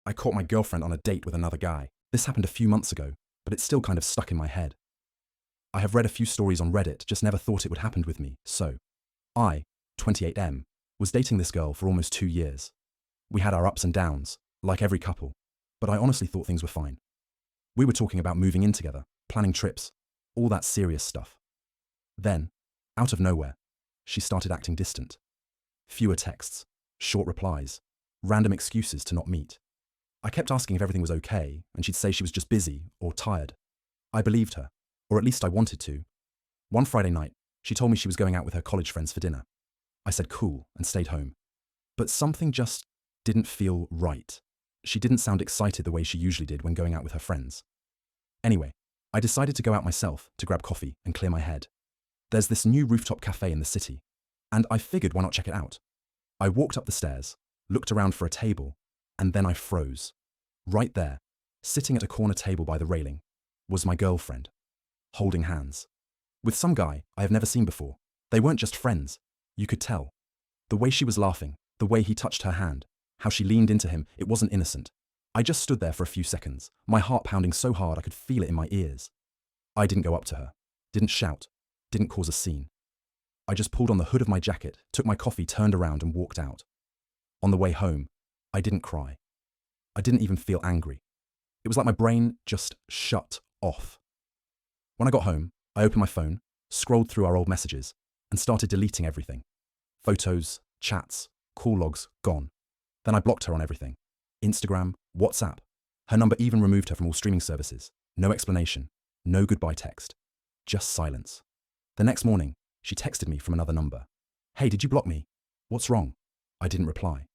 I caught my girlfriend on a date with another guy. This happened a few months ago, but it's still kind of stuck in my head. I have read a few stories on Reddit, just never thought it would happen with me. So, I, 28M, was dating this girl for almost 2 years. We had our ups and downs, like every couple, but I honestly thought things were fine. We were talking about moving in together, planning trips, all that serious stuff. Then, out of nowhere, she started acting distant. Fewer texts, short replies, random excuses to not meet. I kept asking if everything was okay, and she'd say she was just busy or tired. I believed her, or at least I wanted to. One Friday night, she told me she was going out with her college friends for dinner. I said cool and stayed home. But something just didn't feel right. She didn't sound excited the way she usually did when going out with her friends. Anyway, I decided to go out myself to grab coffee and clear my head. There's this new rooftop cafe in the city, and I figured why not check it out. I walked up the stairs, looked around for a table, and then I froze. Right there, sitting at a corner table by the railing, was my girlfriend, holding hands. With some guy I have never seen before. They weren't just friends, you could tell. The way she was laughing, the way he touched her hand, how she leaned into him, it wasn't innocent. I just stood there for a few seconds, my heart pounding so hard I could feel it in my ears. I didn't go up to her, didn't shout, didn't cause a scene. I just pulled on the hood of my jacket, took my coffee, turned around and walked out. On the way home, I didn't cry. I didn't even feel angry. It was like my brain just shut off. When I got home, I opened my phone, scrolled through our old messages, and started deleting everything. Photos, chats, call logs, gone. Then I blocked her on everything. Instagram, WhatsApp. Her number even removed her from all streaming services. No explanation, no goodbye text. Just silence. The next morning, she texted me from another number. Hey, did you block me? What's wrong? I didn't reply.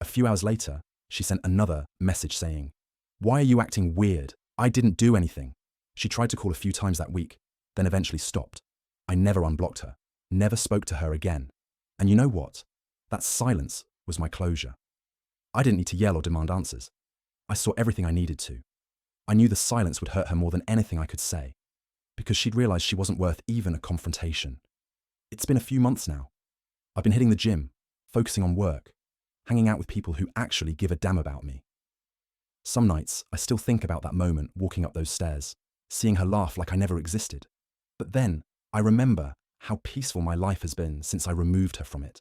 A few hours later, she sent another message saying, why are you acting weird? I didn't do anything. She tried to call a few times that week, then eventually stopped. I never unblocked her, never spoke to her again. And you know what? That silence was my closure. I didn't need to yell or demand answers. I saw everything I needed to. I knew the silence would hurt her more than anything I could say, because she'd realized she wasn't worth even a confrontation. It's been a few months now. I've been hitting the gym, focusing on work, hanging out with people who actually give a damn about me. Some nights, I still think about that moment walking up those stairs, seeing her laugh like I never existed. But then, I remember how peaceful my life has been since I removed her from it.